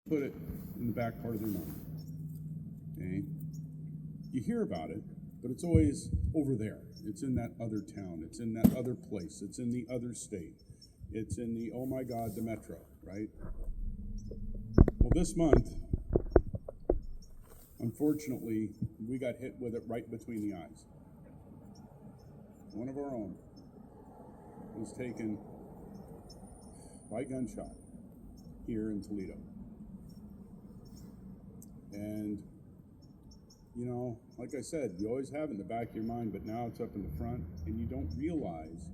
put it in the back part of their mind. Okay? You hear about it, but it's always over there. It's in that other town. It's in that other place. It's in the other state. It's in the, oh my God, the metro, right? Well, this month, unfortunately, we got hit with it right between the eyes. One of our own was taken by gunshot here in Toledo. And, you know, like I said, you always have it in the back of your mind, but now it's up in the front, and you don't realize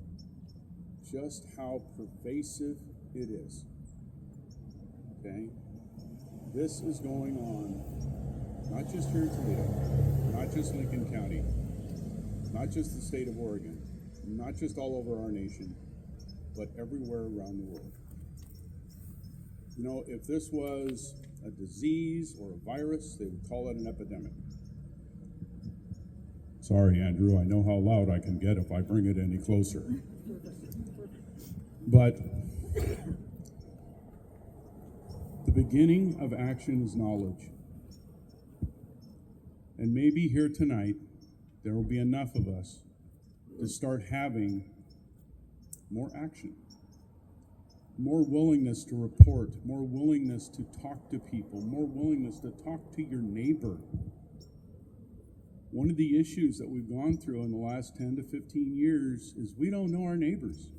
just how pervasive it is. Okay? This is going on, not just here in Toledo, not just Lincoln County, not just the state of Oregon, not just all over our nation, but everywhere around the world. You know, if this was a disease or a virus, they would call it an epidemic. Sorry, Andrew, I know how loud I can get if I bring it any closer. But the beginning of action is knowledge. And maybe here tonight, there will be enough of us to start having more action, more willingness to report, more willingness to talk to people, more willingness to talk to your neighbor. One of the issues that we've gone through in the last 10 to 15 years is we don't know our neighbors.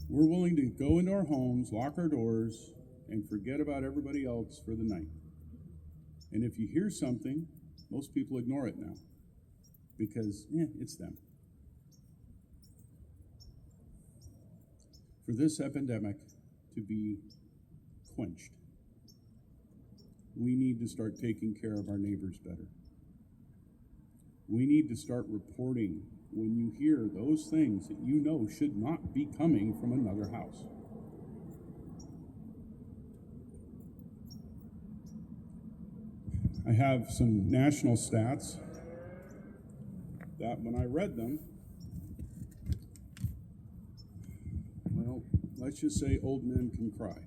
We're willing to go into our homes, lock our doors, and forget about everybody else for the night. And if you hear something, most people ignore it now because, it's them. For this epidemic to be quenched, we need to start taking care of our neighbors better. We need to start reporting when you hear those things that you know should not be coming from another house. I have some national stats that when I read them, well, let's just say old men can cry.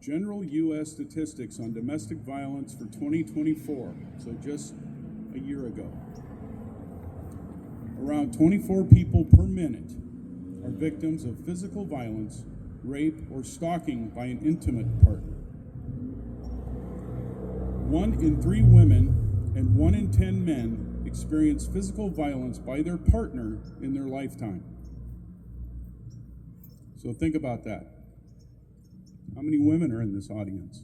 General U.S. statistics on domestic violence for 2024, so just a year ago. Around 24 people per minute are victims of physical violence, rape, or stalking by an intimate partner. 1 in 3 women and 1 in 10 men experience physical violence by their partner in their lifetime. So think about that. How many women are in this audience?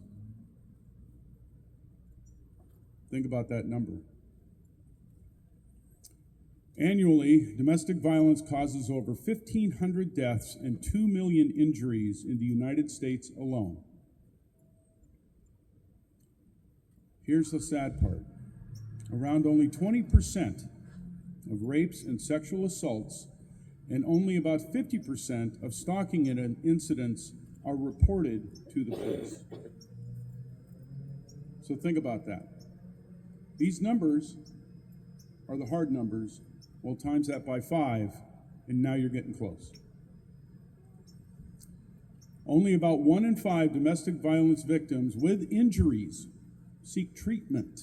Think about that number. Annually, domestic violence causes over 1,500 deaths and 2 million injuries in the United States alone. Here's the sad part. Around only 20% of rapes and sexual assaults and only about 50% of stalking incidents are reported to the police. So think about that. These numbers are the hard numbers. Well, times that by 5, and now you're getting close. Only about 1 in 5 domestic violence victims with injuries seek treatment.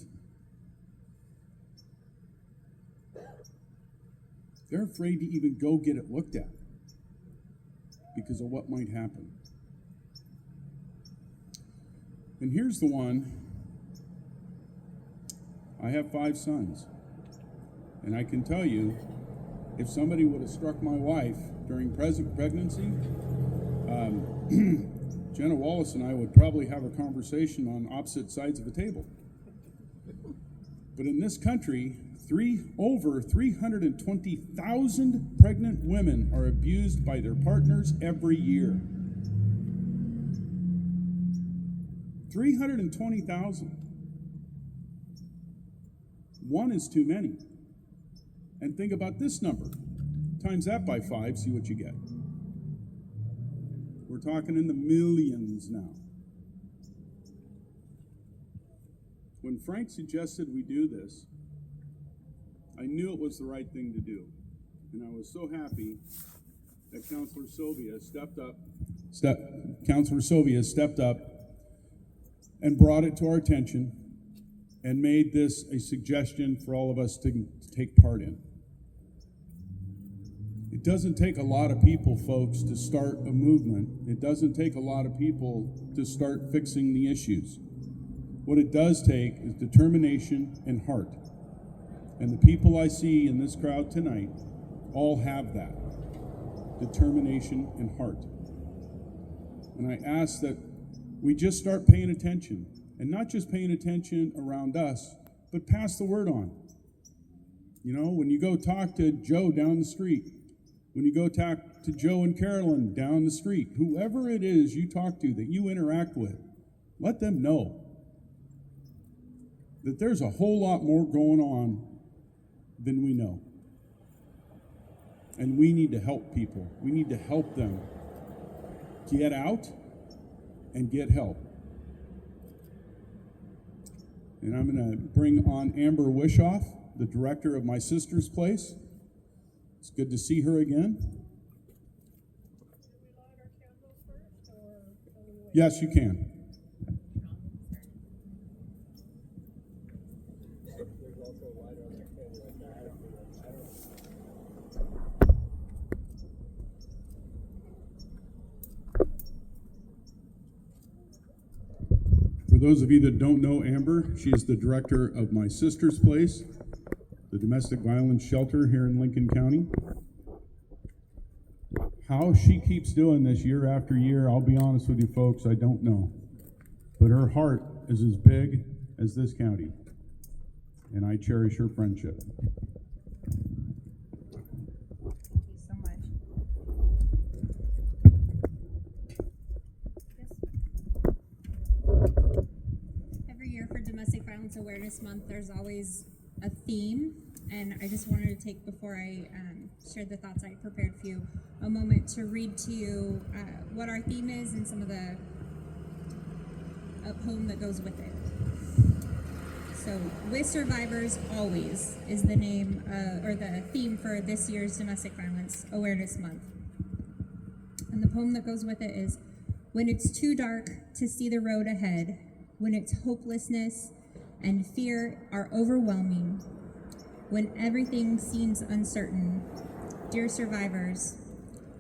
They're afraid to even go get it looked at because of what might happen. And here's the one. I have 5 sons. And I can tell you, if somebody would have struck my wife during pregnancy, Jenna Wallace and I would probably have a conversation on opposite sides of a table. But in this country, over 320,000 pregnant women are abused by their partners every year. 320,000. One is too many. And think about this number. Times that by 5, see what you get. We're talking in the millions now. When Frank suggested we do this, I knew it was the right thing to do. And I was so happy that Councillor Sylvia stepped up, Councilor Sylvia stepped up and brought it to our attention and made this a suggestion for all of us to take part in. It doesn't take a lot of people, folks, to start a movement. It doesn't take a lot of people to start fixing the issues. What it does take is determination and heart. And the people I see in this crowd tonight all have that, determination and heart. And I ask that we just start paying attention, and not just paying attention around us, but pass the word on. You know, when you go talk to Joe down the street, when you go talk to Joe and Carolyn down the street, whoever it is you talk to, that you interact with, let them know that there's a whole lot more going on than we know. And we need to help people. We need to help them get out and get help. And I'm going to bring on Amber Wishoff, the director of My Sister's Place. It's good to see her again. Yes, you can. For those of you that don't know Amber, she is the director of My Sister's Place, the domestic violence shelter here in Lincoln County. How she keeps doing this year after year, I'll be honest with you folks, I don't know. But her heart is as big as this county, and I cherish her friendship. Thank you so much. Every year for Domestic Violence Awareness Month, there's always a theme, and I just wanted to take, before I shared the thoughts I prepared for you, a moment to read to you what our theme is and some of the poem that goes with it. So, with survivors always is the name or the theme for this year's Domestic Violence Awareness Month. And the poem that goes with it is, when it's too dark to see the road ahead, when it's hopelessness and fear are overwhelming, when everything seems uncertain, dear survivors,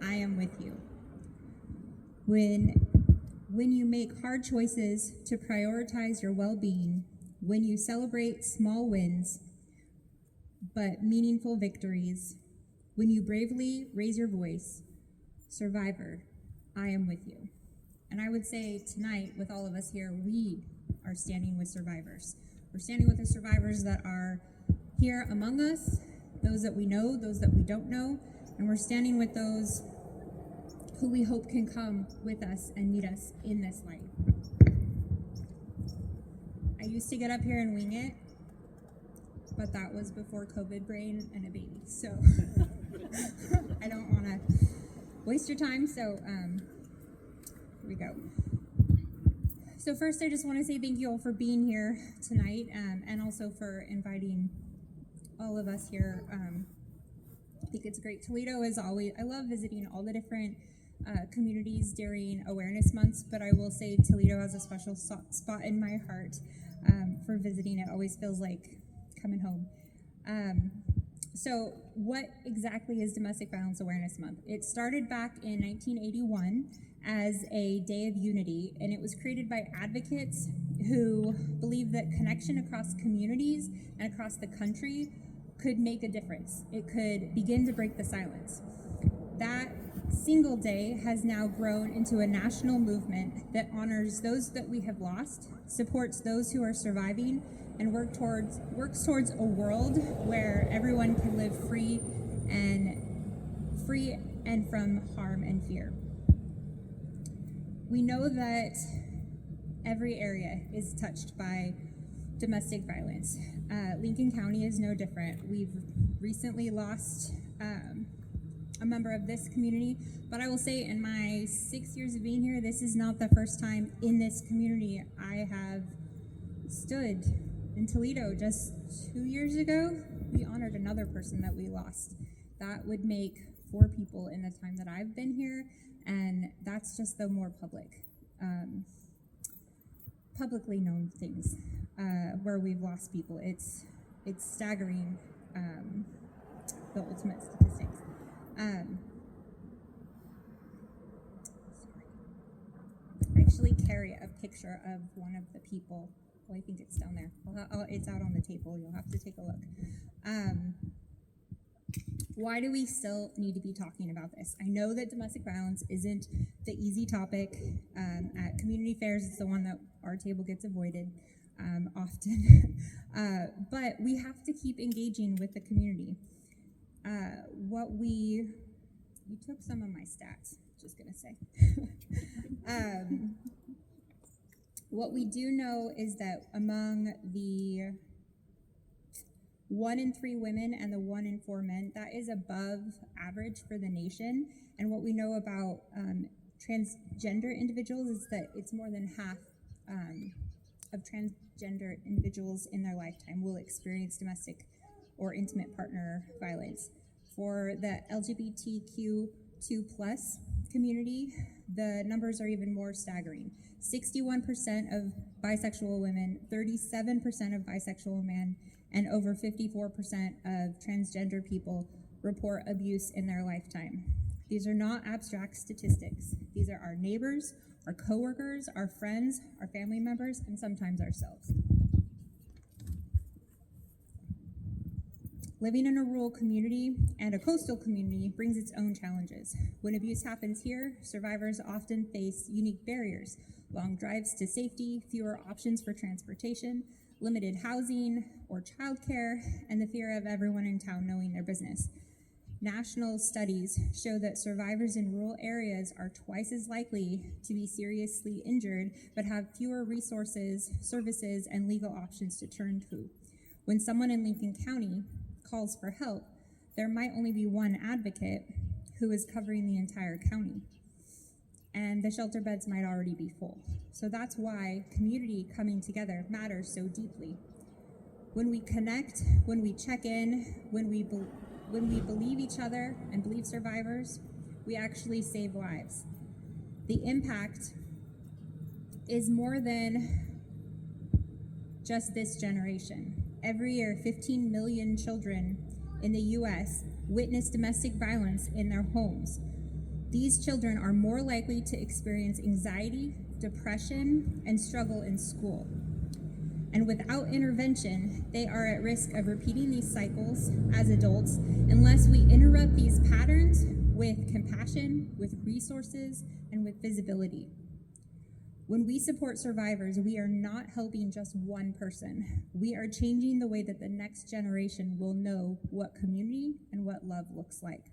I am with you. When you make hard choices to prioritize your well-being, when you celebrate small wins but meaningful victories, when you bravely raise your voice, survivor, I am with you. And I would say tonight, with all of us here, we are standing with survivors. We're standing with the survivors that are here among us, those that we know, those that we don't know, and we're standing with those who we hope can come with us and meet us in this light. I used to get up here and wing it, but that was before COVID brain and a baby, so I don't want to waste your time, so here we go. So first, I just want to say thank you all for being here tonight, and also for inviting all of us here. I think it's great. Toledo is always, I love visiting all the different communities during awareness months, but I will say Toledo has a special spot in my heart for visiting. It always feels like coming home. So what exactly is Domestic Violence Awareness Month? It started back in 1981 as a day of unity, and it was created by advocates who believed that connection across communities and across the country could make a difference. It could begin to break the silence. That single day has now grown into a national movement that honors those that we have lost, supports those who are surviving, and works towards a world where everyone can live free and from harm and fear. We know that every area is touched by domestic violence. Lincoln County is no different. We've recently lost a member of this community, but I will say in my 6 years of being here, this is not the first time in this community I have stood. In Toledo just 2 years ago, we honored another person that we lost. That would make 4 people in the time that I've been here, and that's just the more publicly known things where we've lost people. It's staggering, the ultimate statistics. I actually carry a picture of one of the people. Well, I think it's down there. It's out on the table. You'll have to take a look. Why do we still need to be talking about this? I know that domestic violence isn't the easy topic. At community fairs, it's the one that our table gets avoided often. But we have to keep engaging with the community. You took some of my stats, just gonna say. What we do know is that among the 1 in 3 women and the 1 in 4 men, that is above average for the nation. And what we know about transgender individuals is that it's more than half of transgender individuals in their lifetime will experience domestic or intimate partner violence. For the LGBTQ2+ community, the numbers are even more staggering. 61% of bisexual women, 37% of bisexual men, and over 54% of transgender people report abuse in their lifetime. These are not abstract statistics. These are our neighbors, our coworkers, our friends, our family members, and sometimes ourselves. Living in a rural community and a coastal community brings its own challenges. When abuse happens here, survivors often face unique barriers: long drives to safety, fewer options for transportation, limited housing or childcare, and the fear of everyone in town knowing their business. National studies show that survivors in rural areas are twice as likely to be seriously injured, but have fewer resources, services, and legal options to turn to. When someone in Lincoln County calls for help, there might only be one advocate who is covering the entire county, and the shelter beds might already be full. So that's why community coming together matters so deeply. When we connect, when we check in, when we believe each other and believe survivors, we actually save lives. The impact is more than just this generation. Every year, 15 million children in the U.S. witness domestic violence in their homes. These children are more likely to experience anxiety, depression, and struggle in school. And without intervention, they are at risk of repeating these cycles as adults unless we interrupt these patterns with compassion, with resources, and with visibility. When we support survivors, we are not helping just one person. We are changing the way that the next generation will know what community and what love looks like.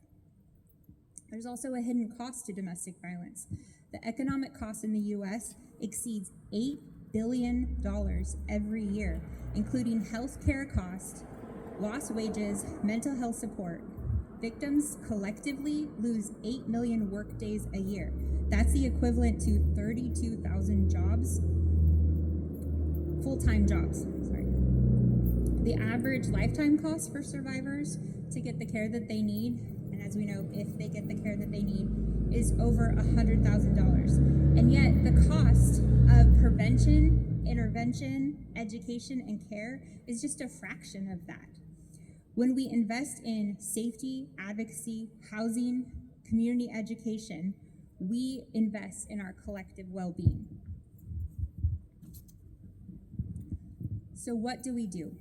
There's also a hidden cost to domestic violence. The economic cost in the U.S. exceeds $8 billion every year, including health care costs, lost wages, mental health support. Victims collectively lose 8 million workdays a year. That's the equivalent to 32,000 jobs, full-time jobs, sorry. The average lifetime cost for survivors to get the care that they need, and as we know, if they get the care that they need, is over $100,000. And yet the cost of prevention, intervention, education, and care is just a fraction of that. When we invest in safety, advocacy, housing, community education, we invest in our collective well-being. So what do we do?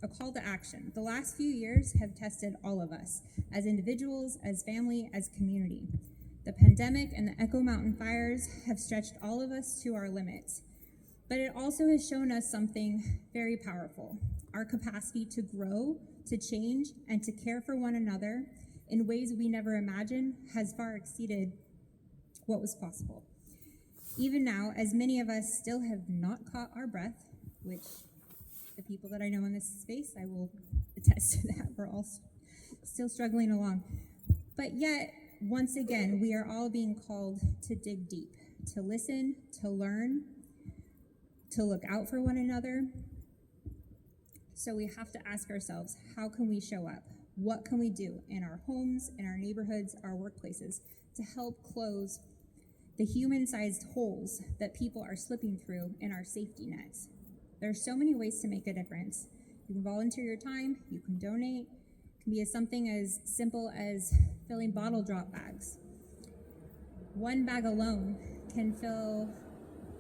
A call to action. The last few years have tested all of us, as individuals, as family, as community. The pandemic and the Echo Mountain fires have stretched all of us to our limits. But it also has shown us something very powerful. Our capacity to grow, to change, and to care for one another in ways we never imagined has far exceeded what was possible. Even now, as many of us still have not caught our breath, which the people that I know in this space, I will attest to that, we're all still struggling along. But yet, once again, we are all being called to dig deep, to listen, to learn, to look out for one another. So we have to ask ourselves, how can we show up? what can we do in our homes, in our neighborhoods, our workplaces to help close the human-sized holes that people are slipping through in our safety nets. There are so many ways to make a difference. You can volunteer your time, you can donate. It can be something as simple as filling bottle drop bags. One bag alone can fill,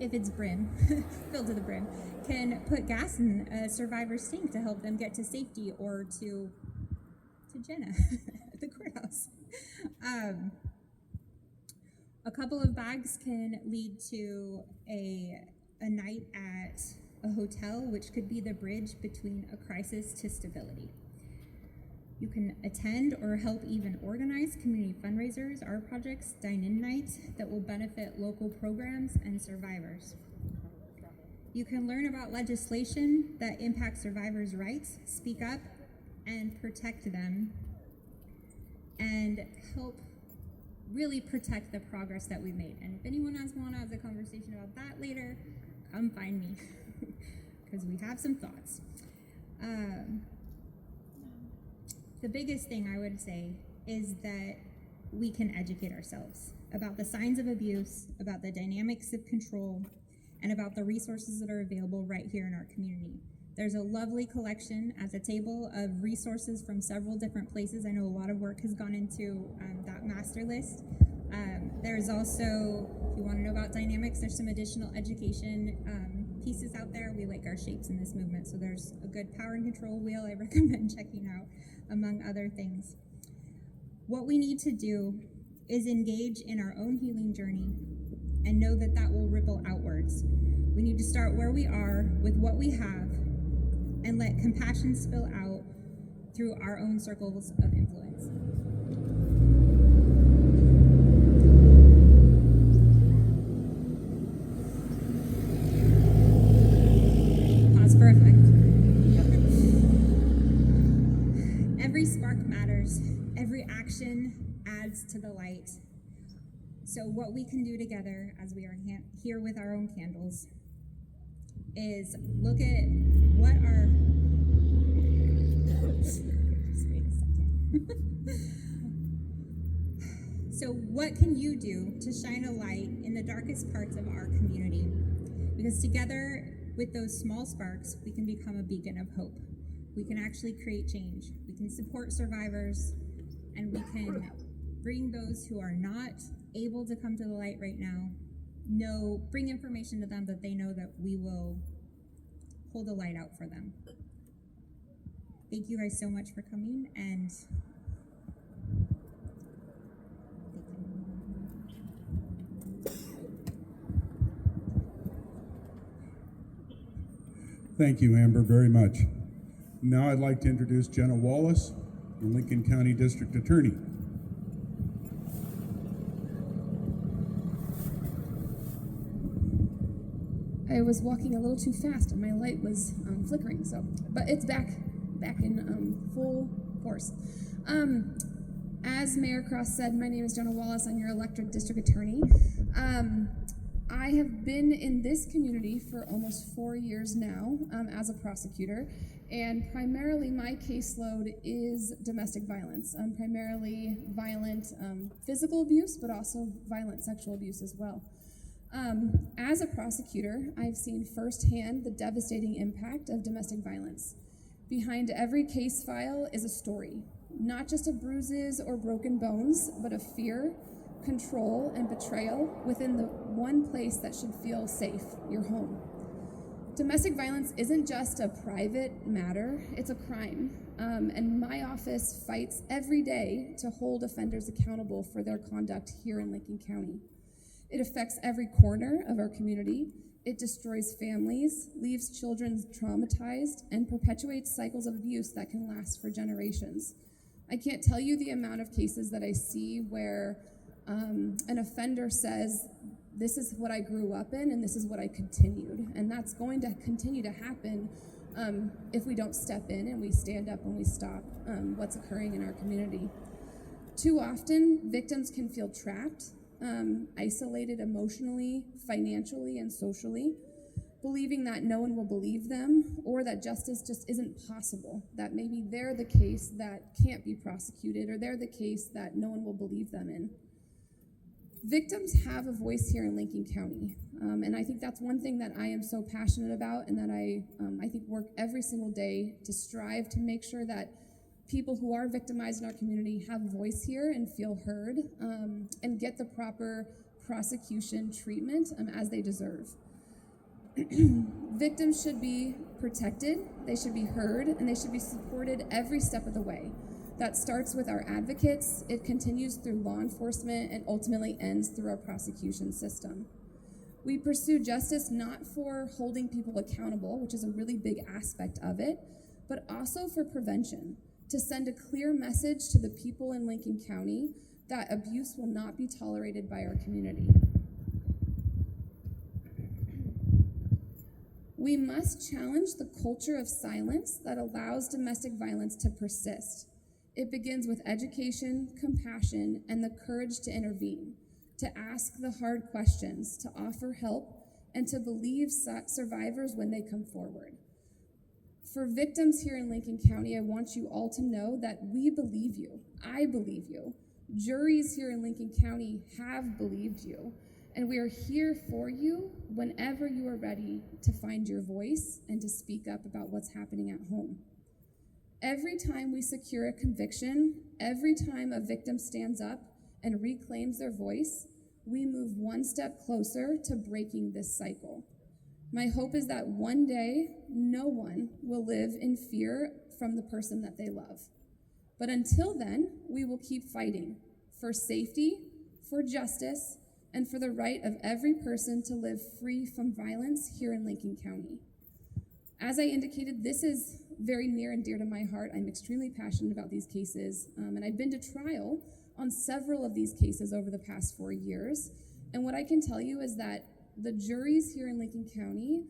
if it's brim, filled to the brim, can put gas in a survivor's tank to help them get to safety or to Jenna at the courthouse. A couple of bags can lead to a night at a hotel, which could be the bridge between a crisis to stability. You can attend or help even organize community fundraisers, art projects, dine-in nights that will benefit local programs and survivors. You can learn about legislation that impacts survivors' rights, speak up, and protect them, and help really protect the progress that we've made. And if anyone else wants to have a conversation about that later, come find me, because we have some thoughts. The biggest thing I would say is that we can educate ourselves about the signs of abuse, about the dynamics of control, and about the resources that are available right here in our community. There's a lovely collection at the table of resources from several different places. I know a lot of work has gone into that master list. There's also, if you want to know about dynamics, there's some additional education pieces out there. We like our shapes in this movement, so there's a good power and control wheel I recommend checking out, among other things. What we need to do is engage in our own healing journey and know that that will ripple outwards. We need to start where we are with what we have and let compassion spill out through our own circles of influence. Pause for effect. Every spark matters. Every action adds to the light. So what we can do together as we are here with our own candles is look at what our, just wait a second. So what can you do to shine a light in the darkest parts of our community? Because together with those small sparks, we can become a beacon of hope. We can actually create change. We can support survivors, and we can bring those who are not able to come to the light right now, bring information to them that they know that we will hold the light out for them. Thank you guys so much for coming, and Thank you, Amber, very much. Now I'd like to introduce Jenna Wallace, the Lincoln County District Attorney. I was walking a little too fast and my light was flickering, but it's back in full force. As Mayor Cross said, my name is Jenna Wallace. I'm your elected district attorney. I have been in this community for almost 4 years now as a prosecutor, and primarily my caseload is domestic violence, primarily violent physical abuse, but also violent sexual abuse as well. As a prosecutor, I've seen firsthand the devastating impact of domestic violence. Behind every case file is a story, not just of bruises or broken bones, but of fear, control, and betrayal within the one place that should feel safe, your home. Domestic violence isn't just a private matter, it's a crime. And my office fights every day to hold offenders accountable for their conduct here in Lincoln County. It affects every corner of our community. It destroys families, leaves children traumatized, and perpetuates cycles of abuse that can last for generations. I can't tell you the amount of cases that I see where an offender says, this is what I grew up in and this is what I continued. And that's going to continue to happen if we don't step in and we stand up and we stop what's occurring in our community. Too often, victims can feel trapped, isolated emotionally, financially, and socially. believing that no one will believe them or that justice just isn't possible, that maybe they're the case that can't be prosecuted or they're the case that no one will believe them in. Victims have a voice here in Lincoln County, and I think that's one thing that I am so passionate about and that I think work every single day to strive to make sure that people who are victimized in our community have a voice here and feel heard and get the proper prosecution treatment as they deserve. Victims should be protected, they should be heard, and they should be supported every step of the way. That starts with our advocates, it continues through law enforcement, and ultimately ends through our prosecution system. We pursue justice not for holding people accountable, which is a really big aspect of it, but also for prevention, to send a clear message to the people in Lincoln County that abuse will not be tolerated by our community. We must challenge the culture of silence that allows domestic violence to persist. It begins with education, compassion, and the courage to intervene, to ask the hard questions, to offer help, and to believe survivors when they come forward. For victims here in Lincoln County, I want you all to know that we believe you. I believe you. Juries here in Lincoln County have believed you, and we are here for you whenever you are ready to find your voice and to speak up about what's happening at home. Every time we secure a conviction, every time a victim stands up and reclaims their voice, we move one step closer to breaking this cycle. My hope is that one day, no one will live in fear from the person that they love. But until then, we will keep fighting for safety, for justice, and for the right of every person to live free from violence here in Lincoln County. As I indicated, this is very near and dear to my heart. I'm extremely passionate about these cases, and I've been to trial on several of these cases over the past 4 years. And what I can tell you is that the juries here in Lincoln County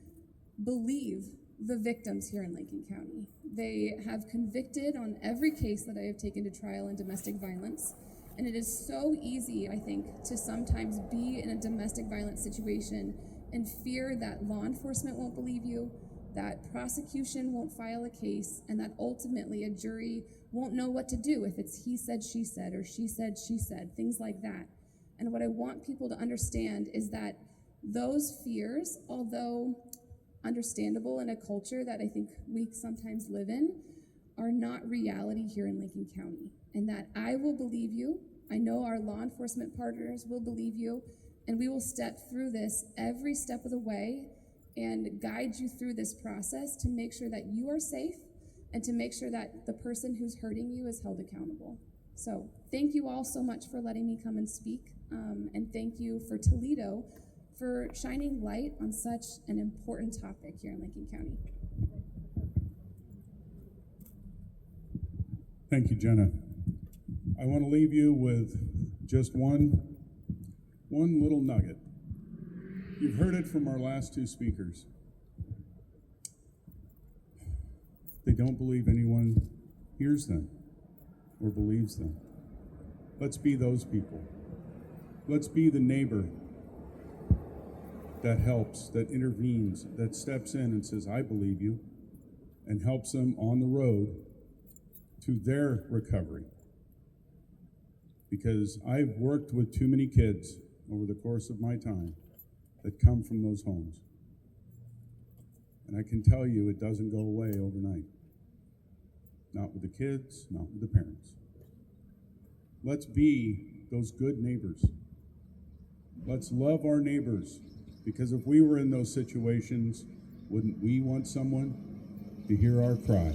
believe the victims here in Lincoln County. They have convicted on every case that I have taken to trial in domestic violence. And it is so easy, I think, to sometimes be in a domestic violence situation and fear that law enforcement won't believe you, that prosecution won't file a case, and that ultimately a jury won't know what to do if it's he said, she said, or she said, things like that. And what I want people to understand is that those fears, although understandable in a culture that I think we sometimes live in, are not reality here in Lincoln County. And that I will believe you, I know our law enforcement partners will believe you, and we will step through this every step of the way and guide you through this process to make sure that you are safe and to make sure that the person who's hurting you is held accountable. So thank you all so much for letting me come and speak, and thank you for Toledo for shining light on such an important topic here in Lincoln County. Thank you, Jenna. I want to leave you with just one little nugget. You've heard it from our last two speakers. They don't believe anyone hears them or believes them. Let's be those people. Let's be the neighbor that helps, that intervenes, that steps in and says, I believe you, and helps them on the road to their recovery. Because I've worked with too many kids over the course of my time that come from those homes. And I can tell you it doesn't go away overnight. Not with the kids, not with the parents. Let's be those good neighbors. Let's love our neighbors, because if we were in those situations, wouldn't we want someone to hear our cry?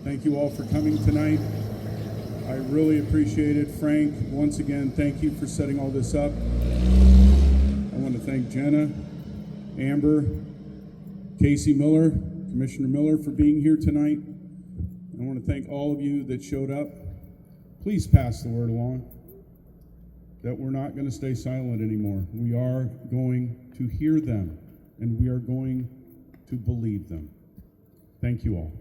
Thank you all for coming tonight. I really appreciate it. Frank, once again, thank you for setting all this up. I want to thank Jenna, Amber, Casey Miller, Commissioner Miller for being here tonight. I want to thank all of you that showed up. Please pass the word along that we're not going to stay silent anymore. We are going to hear them, and we are going to believe them. Thank you all.